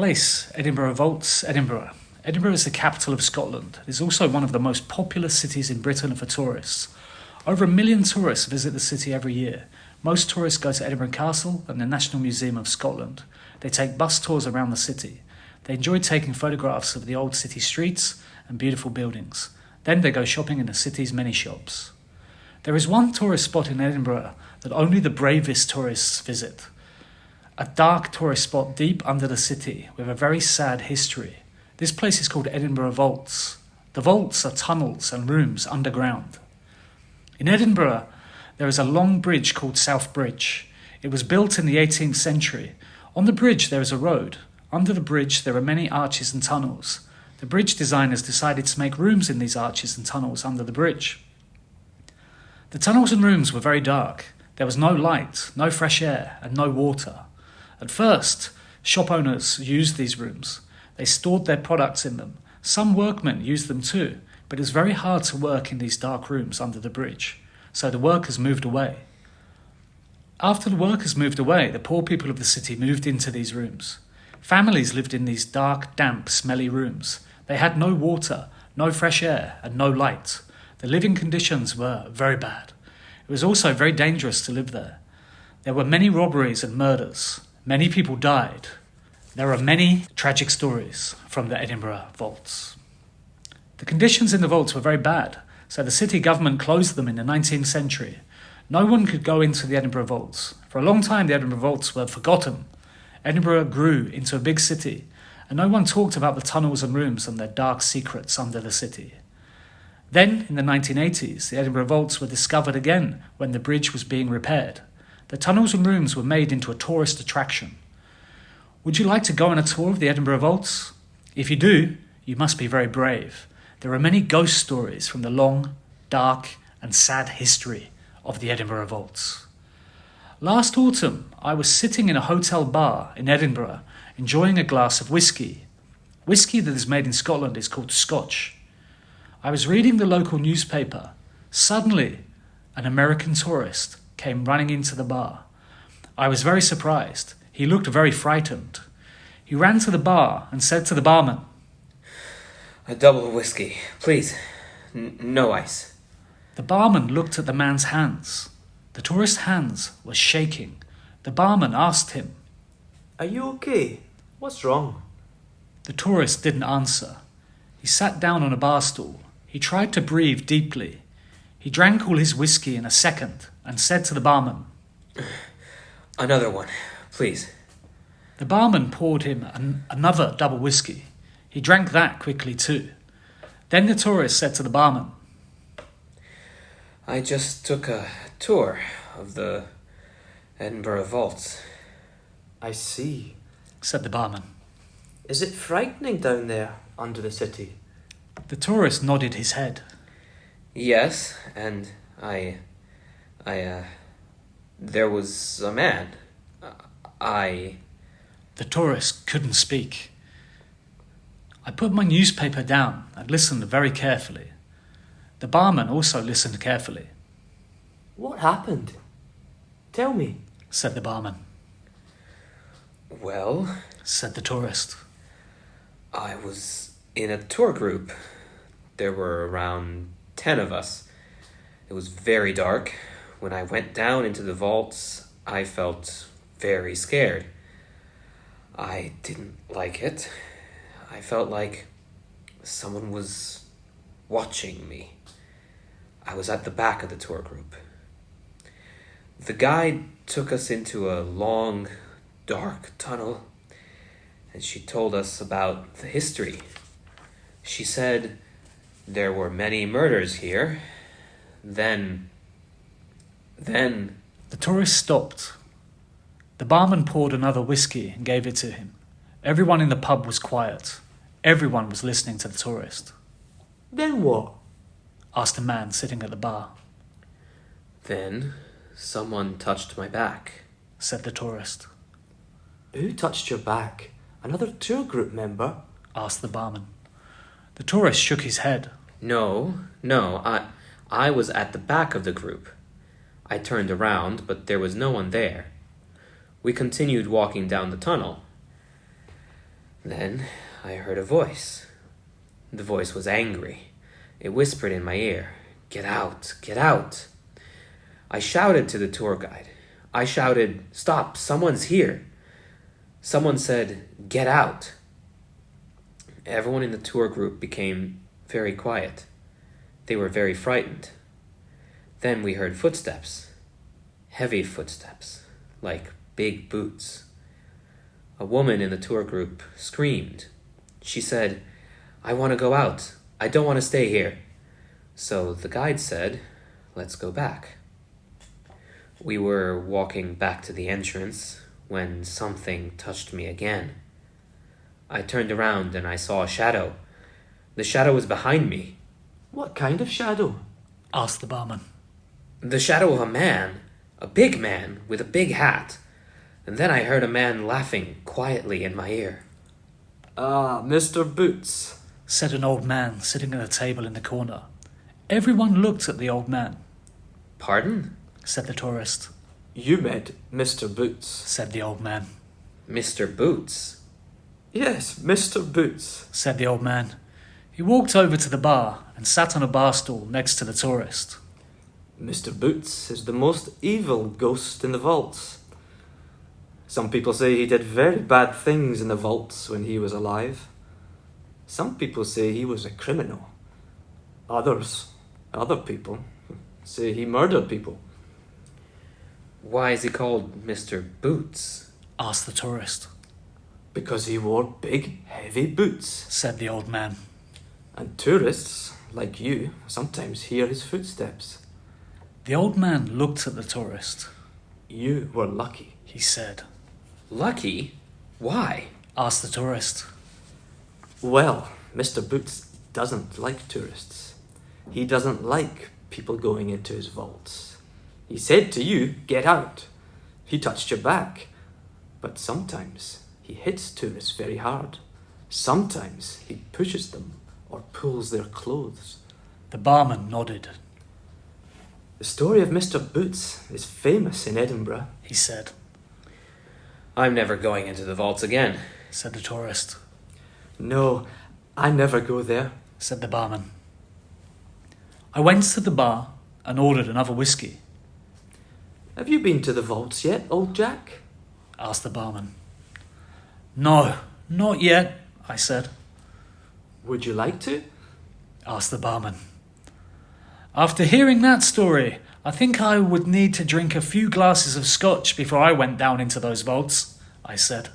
Place, Edinburgh Vaults, Edinburgh. Edinburgh is the capital of Scotland. It is also one of the most populous cities in Britain for tourists. Over 1 million tourists visit the city every year. Most tourists go to Edinburgh Castle and the National Museum of Scotland. They take bus tours around the city. They enjoy taking photographs of the old city streets and beautiful buildings. Then they go shopping in the city's many shops. There is one tourist spot in Edinburgh that only the bravest tourists visit. A dark tourist spot deep under the city with a very sad history. This place is called Edinburgh Vaults. The vaults are tunnels and rooms underground. In Edinburgh, there is a long bridge called South Bridge. It was built in the 18th century. On the bridge there is a road. Under the bridge there are many arches and tunnels. The bridge designers decided to make rooms in these arches and tunnels under the bridge. The tunnels and rooms were very dark. There was no light, no fresh air, and no water. At first, shop owners used these rooms. They stored their products in them. Some workmen used them too, but it was very hard to work in these dark rooms under the bridge, so the workers moved away. After the workers moved away, the poor people of the city moved into these rooms. Families lived in these dark, damp, smelly rooms. They had no water, no fresh air, and no light. The living conditions were very bad. It was also very dangerous to live there. There were many robberies and murders. Many people died. There are many tragic stories from the Edinburgh vaults. The conditions in the vaults were very bad, so the city government closed them in the 19th century. No one could go into the Edinburgh vaults. For a long time, the Edinburgh vaults were forgotten. Edinburgh grew into a big city, and no one talked about the tunnels and rooms and their dark secrets under the city. Then, in the 1980s, the Edinburgh vaults were discovered again when the bridge was being repaired. The tunnels and rooms were made into a tourist attraction. Would you like to go on a tour of the Edinburgh vaults? If you do, you must be very brave. There are many ghost stories from the long, dark, and sad history of the Edinburgh vaults. Last autumn, I was sitting in a hotel bar in Edinburgh, enjoying a glass of whiskey. Whiskey that is made in Scotland is called Scotch. I was reading the local newspaper. Suddenly, an American tourist came running into the bar. I was very surprised. He looked very frightened. He ran to the bar and said to the barman, "A double whiskey, please. No ice." The barman looked at the man's hands. The tourist's hands were shaking. The barman asked him, "Are you okay? What's wrong?" The tourist didn't answer. He sat down on a bar stool. He tried to breathe deeply. He drank all his whiskey in a second and said to the barman, "Another one, please." The barman poured him another double whiskey. He drank that quickly too. Then the tourist said to the barman, "I just took a tour of the Edinburgh vaults." "I see," said the barman. "Is it frightening down there under the city?" The tourist nodded his head. "Yes, and there was a man. The tourist couldn't speak. I put my newspaper down and listened very carefully. The barman also listened carefully. "What happened? Tell me," said the barman. Well, Said the tourist. I was in a tour group. There were around 10 of us. It was very dark. When I went down into the vaults, I felt very scared. I didn't like it. I felt like someone was watching me. I was at the back of the tour group. The guide took us into a long, dark tunnel, and she told us about the history. She said there were many murders here. Then... The tourist stopped. The barman poured another whiskey and gave it to him. Everyone in the pub was quiet. Everyone was listening to the tourist. "Then what?" Asked a man sitting at the bar. Then someone touched my back. Said the tourist. "Who touched your back? Another tour group member?" Asked the barman. The tourist shook his head. No, I was at the back of the group. I turned around, but there was no one there. We continued walking down the tunnel. Then I heard a voice. The voice was angry. It whispered in my ear, "Get out, get out." I shouted to the tour guide. I shouted, "Stop, someone's here." Someone said, "Get out." Everyone in the tour group became very quiet. They were very frightened. Then we heard footsteps. Heavy footsteps, like big boots. A woman in the tour group screamed. She said, "I want to go out. I don't want to stay here." So the guide said, "Let's go back." We were walking back to the entrance when something touched me again. I turned around and I saw a shadow. The shadow was behind me. What kind of shadow? asked the barman. The shadow of a man, a big man with a big hat. And then I heard a man laughing quietly in my ear. Ah, Mr. Boots, said an old man sitting at a table in the corner. Everyone looked at the old man. Pardon? Said the tourist. You met Mr. Boots, said the old man. Mr. Boots? Yes, Mr. Boots, said the old man. He walked over to the bar and sat on a bar stool next to the tourist. Mr. Boots is the most evil ghost in the vaults. Some people say he did very bad things in the vaults when he was alive. Some people say he was a criminal. Other people, say he murdered people. Why is he called Mr. Boots? asked the tourist. Because he wore big, heavy boots, said the old man. And tourists, like you, sometimes hear his footsteps. The old man looked at the tourist. You were lucky, he said. Lucky? Why? asked the tourist. Well, Mr. Boots doesn't like tourists. He doesn't like people going into his vaults. He said to you, "Get out." He touched your back. But sometimes he hits tourists very hard. Sometimes he pushes them or pulls their clothes. The barman nodded. The story of Mr. Boots is famous in Edinburgh, he said. I'm never going into the vaults again, said the tourist. No, I never go there, said the barman. I went to the bar and ordered another whiskey. Have you been to the vaults yet, old Jack? asked the barman. No, not yet, I said. Would you like to? asked the barman. After hearing that story, I think I would need to drink a few glasses of scotch before I went down into those vaults, I said.